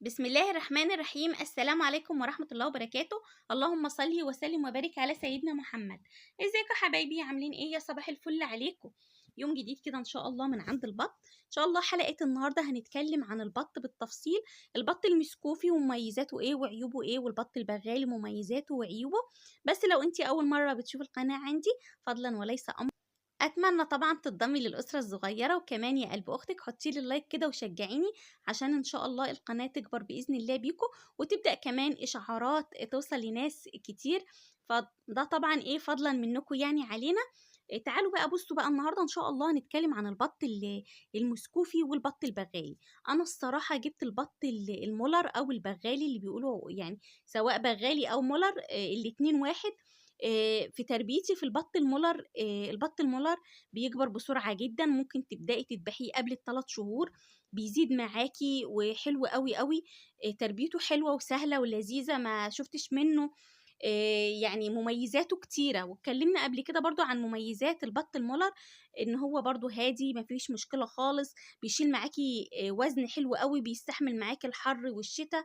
بسم الله الرحمن الرحيم. السلام عليكم ورحمة الله وبركاته. اللهم صل وسلم وبارك على سيدنا محمد. ازيكم يا حبايبي؟ عاملين ايه؟ يا صباح الفل عليكم. يوم جديد كده ان شاء الله من عند البط. ان شاء الله حلقة النهاردة هنتكلم عن البط بالتفصيل. البط المسكوفي ومميزاته ايه وعيوبه ايه، والبط البغالي مميزاته وعيوبه. بس لو انتي اول مرة بتشوف القناة عندي، فضلا وليس امر، اتمنى طبعا تنضمي للاسره الصغيره، وكمان يا قلب اختك حطي لي اللايك كده وشجعيني عشان ان شاء الله القناه تكبر باذن الله بيكم، وتبدا كمان اشعارات توصل لناس كتير. فده طبعا ايه فضلا منكم يعني علينا. تعالوا بقى بصوا بقى النهارده ان شاء الله هنتكلم عن البط المسكوفي والبط البغالي. انا الصراحه جبت البط المولر او البغالي اللي بيقولوا يعني، سواء بغالي او مولر الاتنين واحد. في تربيتي في البط المولر، البط المولر بيكبر بسرعة جدا، ممكن تبدأي تذبحيه قبل ال3 شهور، بيزيد معاكي وحلو قوي قوي. تربيته حلوة وسهلة ولذيذة، ما شفتش منه يعني مميزاته كتيرة. واتكلمنا قبل كده برضو عن مميزات البط المولر، ان هو برضو هادي، مفيش مشكلة خالص، بيشيل معاكي وزن حلو قوي، بيستحمل معاكي الحر والشتاء.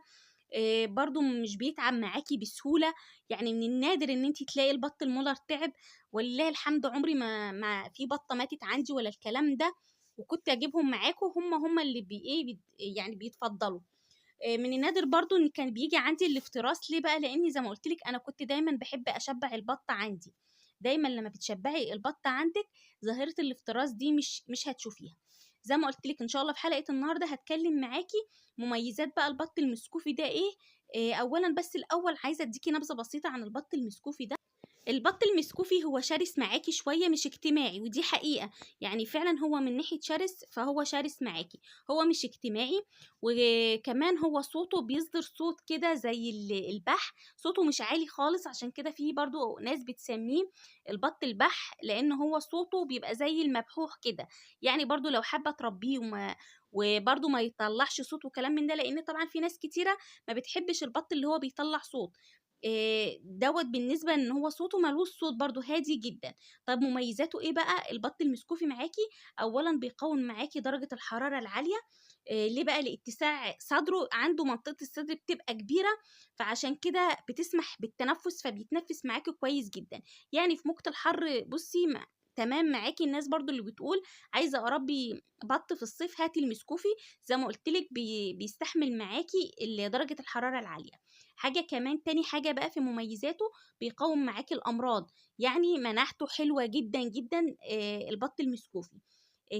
برضو مش بيتعب معاكي بسهولة. يعني من النادر ان انتي تلاقي البط المولر تعب، ولله الحمد عمري ما في بطة ماتت عندي ولا الكلام ده. وكنت اجيبهم معاكم، هم اللي يعني بيتفضلوا. من النادر برضو ان كان بيجي عندي الافتراس. ليه بقى؟ لاني زي ما قلت لك انا كنت دايما بحب اشبع البط عندي. دايما لما بتشبعي البط عندك، ظاهرة الافتراس دي مش هتشوفيها. زي ما قلت لك ان شاء الله في حلقة النهارده هتكلم معاكي مميزات بقى البط المسكوفي ده ايه. اولا بس الاول عايزه اديكي نبذه بسيطه عن البط المسكوفي ده. البط المسكوفي هو شرس معاكي شوية، مش اجتماعي، ودي حقيقة. يعني فعلا هو من ناحية شرس فهو شرس معاكي، هو مش اجتماعي. وكمان هو صوته بيصدر صوت كده زي البح، صوته مش عالي خالص، عشان كده في برضو ناس بتسميه البط البح، لان هو صوته بيبقى زي المبحوح كده. يعني برضو لو حابة تربيه وبرضو ما يطلعش صوت وكلام من ده، لان طبعا في ناس كتيرة ما بتحبش البط اللي هو بيطلع صوت. دوت بالنسبة ان هو صوته ملوش صوت، برضو هادي جدا. طب مميزاته ايه بقى البط المسكوفي معاكي؟ اولا بيقاوم معاكي درجة الحرارة العالية. ليه بقى؟ لاتساع صدره، عنده منطقة الصدر بتبقى كبيرة، فعشان كده بتسمح بالتنفس، فبيتنفس معاكي كويس جدا. يعني في موجة الحر بصي تمام معاكي. الناس برضو اللي بتقول عايزة اربي بط في الصيف، هاتي المسكوفي. زي ما قلتلك بيستحمل معاكي درجة الحرارة العالية. حاجة كمان، تاني حاجة بقى في مميزاته، بيقاوم معاكي الأمراض، يعني مناعته حلوة جدا جدا. البط المسكوفي.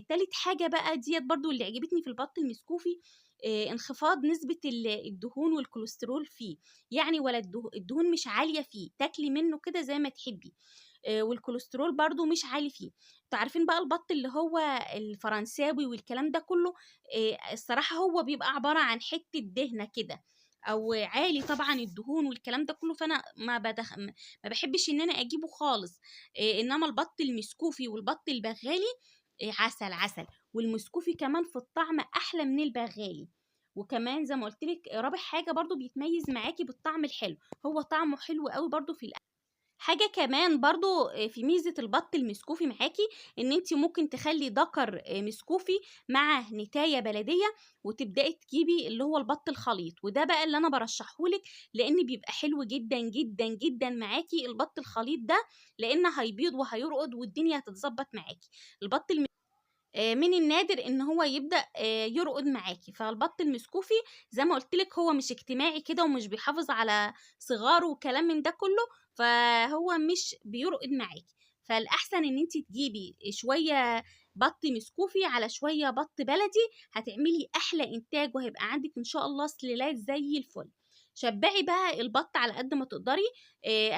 تالت حاجة بقى ديت برضو اللي عجبتني في البط المسكوفي، انخفاض نسبة الدهون والكوليسترول فيه. يعني ولا الدهون مش عالية فيه، تاكلي منه كده زي ما تحبي. والكوليسترول برضو مش عالي فيه. تعرفين بقى البط اللي هو الفرنساوي والكلام ده كله، الصراحة هو بيبقى عبارة عن حتة دهنة كده، او عالي طبعا الدهون والكلام ده كله، فانا ما بحبش ان انا اجيبه خالص. انما البط المسكوفي والبط البغالي عسل عسل. والمسكوفي كمان في الطعم احلى من البغالي. وكمان زي ما قلت لك رابع حاجه برضو بيتميز معاكي بالطعم الحلو، هو طعمه حلو قوي برضو في الاكل. حاجة كمان برضو في ميزة البط المسكوفي معاكي، ان انت ممكن تخلي ذكر مسكوفي مع نتاية بلدية، وتبدأي تجيبي اللي هو البط الخليط، وده بقى اللي انا برشحهولك، لان بيبقى حلو جدا جدا جدا معاكي البط الخليط ده، لان هيبيض وهيرقد والدنيا هتتظبط معاكي. البط من النادر ان هو يبدأ يرقد معاكي. فالبط المسكوفي زي ما قلت لك هو مش اجتماعي كده، ومش بيحافظ على صغاره وكلام من ده كله، فهو مش بيرقد معاكي. فالاحسن ان انت تجيبي شويه بط مسكوفي على شويه بط بلدي، هتعملي احلى انتاج، وهيبقى عندك ان شاء الله سلالات زي الفل. شبعي بقى البط على قد ما تقدري.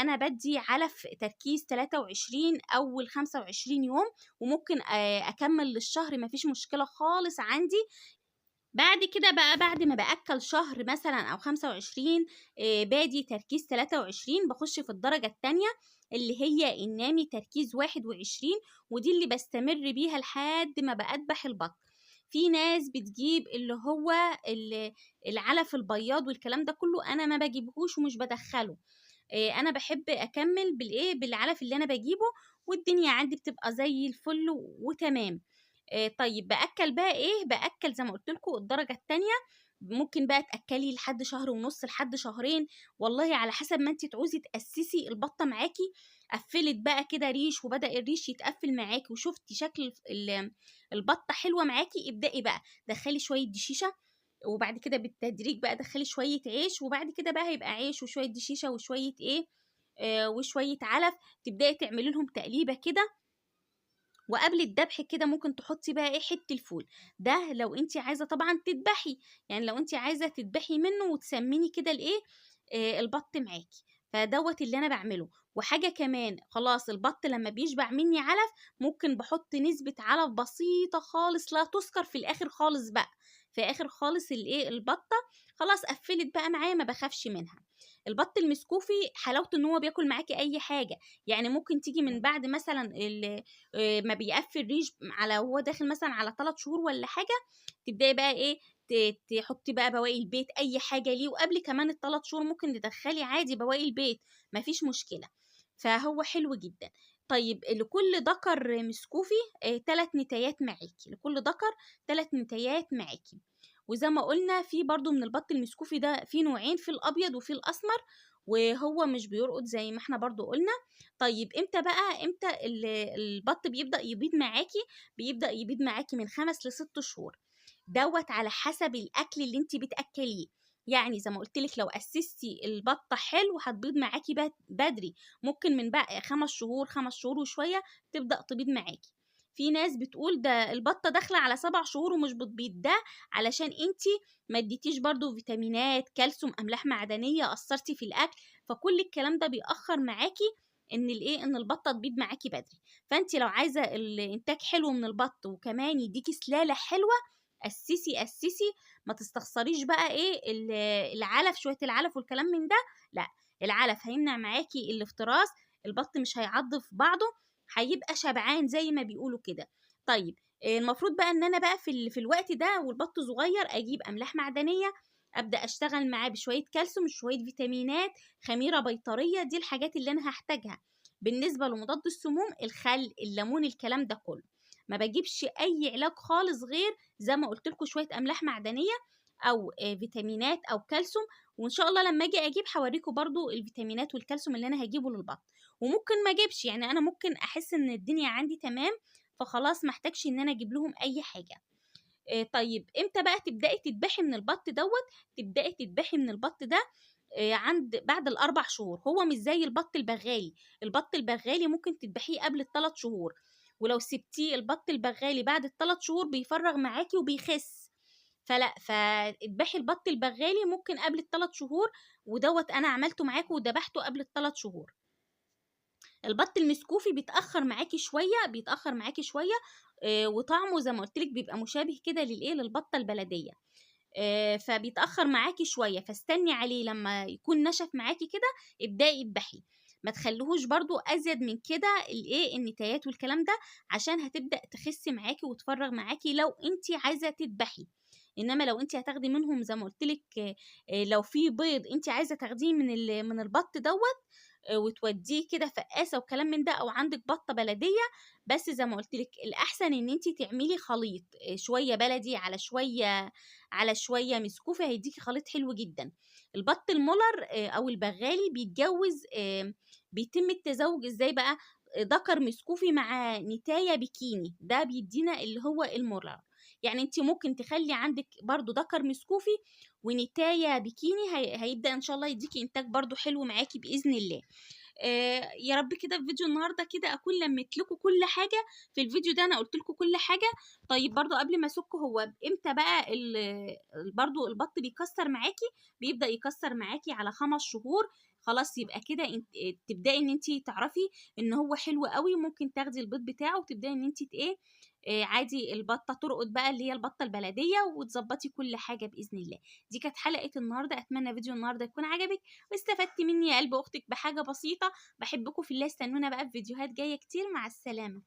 انا بدي علف تركيز 23 اول 25 يوم، وممكن اكمل للشهر، مفيش مشكله خالص عندي. بعد كده بقى، بعد ما باكل شهر مثلا او 25، بادي تركيز 23، بخش في الدرجه الثانيه اللي هي النامي تركيز 21، ودي اللي بستمر بيها لحد ما بأذبح البط. في ناس بتجيب اللي هو العلف البياض والكلام ده كله، انا ما بجيبهوش ومش بدخله. انا بحب اكمل بالعلف اللي انا بجيبه، والدنيا عندي بتبقى زي الفل وتمام. طيب باكل بقى ايه؟ باكل زي ما قلت لكم الدرجه الثانيه، ممكن بقى تأكلي لحد شهر ونص لحد شهرين، والله على حسب ما انت تعوزي تأسسي البطة معاكي. قفلت بقى كده ريش وبدأ الريش يتقفل معاكي وشفتي شكل البطة حلوة معاكي، ابدأي بقى دخلي شوية دشيشة، وبعد كده بالتدريج بقى دخلي شوية عيش، وبعد كده بقى هيبقى عيش وشوية دشيشة وشوية ايه وشوية علف. تبدأي تعملي لهم تقليبة كده، وقبل الذبح كده ممكن تحطي بقى ايه حتة الفول. ده لو انت عايزة طبعا تذبحي، يعني لو انت عايزة تذبحي منه وتسميني كده الايه البط معاكي، فدوت اللي انا بعمله. وحاجة كمان، خلاص البط لما بيشبع مني علف ممكن بحط نسبة علف بسيطة خالص لا تذكر في الاخر خالص بقى، في اخر خالص الايه البطة خلاص قفلت بقى معايا ما بخافش منها. البط المسكوفي حلاوته ان هو بياكل معاكي اي حاجة، يعني ممكن تيجي من بعد مثلا ما بيقفل ريش على وهو داخل مثلا على 3 شهور ولا حاجه، تبداي بقى ايه تحطي بقى بواقي البيت اي حاجه ليه، وقبل كمان ال3 شهور ممكن تدخلي عادي بواقي البيت مفيش مشكله، فهو حلو جدا. طيب لكل ذكر مسكوفي 3 نتايات معاكي، لكل ذكر 3 نتايات معاكي. وزي ما قلنا في برضو من البط المسكوفي ده في نوعين، في الابيض وفي الاسمر، وهو مش بيرقد زي ما احنا برضو قلنا. طيب امتى البط بيبدأ يبيض معاكي؟ بيبدأ يبيض معاكي من 5 ل6 شهور، دوت على حسب الأكل اللي انت بتأكليه. يعني زي ما قلت لك لو أسستي البطة حلو هتبيض معاكي بدري، ممكن من بقى 5 شهور 5 شهور وشوية تبدأ تبيض معاكي. في ناس بتقول ده البطة داخلة على 7 شهور ومش بتبيض، ده علشان انتي ما اديتيش برضو فيتامينات كالسيوم املاح معدنية، قصرتي في الاكل، فكل الكلام ده بيأخر معاكي ان البطه تبيض معاكي بدري. فانت لو عايزه الانتاج حلو من البط وكمان يديكي سلاله حلوه، اسسي ما تستخسريش بقى ايه العلف، شويه العلف والكلام من ده، لا، العلف هيمنع معاكي الافتراس، البط مش هيعض في بعضه، هيبقى شبعان زي ما بيقولوا كده. طيب المفروض بقى ان انا بقى في الوقت ده والبط صغير اجيب املاح معدنيه، ابدا اشتغل معاه بشويه كالسيوم شويه فيتامينات، خميره بيطريه، دي الحاجات اللي انا هحتاجها. بالنسبه لمضاد السموم الخل الليمون الكلام ده كله، ما بجيبش اي علاج خالص غير زي ما قلت لكم شويه املاح معدنيه او فيتامينات او كالسيوم. وان شاء الله لما اجي اجيب هوريكم برضو الفيتامينات والكالسيوم اللي انا هجيبه للبط. وممكن ما اجيبش، يعني انا ممكن احس ان الدنيا عندي تمام فخلاص محتاجش ان انا اجيب لهم اي حاجه. طيب امتى بقى تبداي تذبحي من البط دوت؟ تبداي تذبحي من البط ده عند بعد ال4 شهور. هو مش زي البط البغالي، البط البغالي ممكن تذبحيه قبل ال3 شهور، ولو سبتيه البط البغالي بعد ال3 شهور بيفرغ معاكي وبيخس، فلا، فاذبحي البط البغالي ممكن قبل ال3 شهور، ودوت انا عملته معاكم وذبحته قبل ال3 شهور. البط المسكوفي بيتأخر معاكي شوية وطعمه زي ما قلت لك بيبقى مشابه كده للبطة البلدية، فبيتأخر معاكي شوية، فاستني عليه لما يكون نشف معاكي كده ابدأي اذبحي. ما تخليهوش برضو ازيد من كده النتايات والكلام ده، عشان هتبدأ تخس معاكي وتفرغ معاكي لو انتي عايزة تذبحي. انما لو انتي هتاخدي منهم زي ما قلت لك لو في بيض انتي عايزة تاخديه من البط دوت وتوديه كده فقاسه وكلام من ده، او عندك بطه بلديه، بس زي ما قلت لك الاحسن ان انت تعملي خليط شويه بلدي على شويه مسكوفه، هيديكي خليط حلو جدا. البط المولر او البغالي بيتجوز بيتم التزاوج ازاي بقى؟ ذكر مسكوفي مع نتايه بكيني، ده بيدينا اللي هو المولر. يعني انت ممكن تخلي عندك برضو ذكر مسكوفي ونتايه بكيني، هيبدأ ان شاء الله يديكي انتاج برضو حلو معاكي بإذن الله. يا رب كده في فيديو النهارده كده اكون لميت لكم كل حاجه. في الفيديو ده انا قلت لكم كل حاجه. طيب برضو قبل ما اسك، هو امتى بقى برضو البط بيكسر معاكي؟ بيبدا يكسر معاكي على 5 شهور، خلاص يبقى كده تبداي ان انت تعرفي ان هو حلو قوي، ممكن تاخدي البيض بتاعه وتبداي ان انت عادي البطه ترقد بقى اللي هي البطه البلديه، وتظبطي كل حاجه باذن الله. دي كانت حلقه النهارده، اتمنى فيديو النهارده يكون عجبك واستفدت مني يا قلب اختك بحاجه بسيطه. بحبكم في الله، استنونا بقى في فيديوهات جايه كتير، مع السلامه.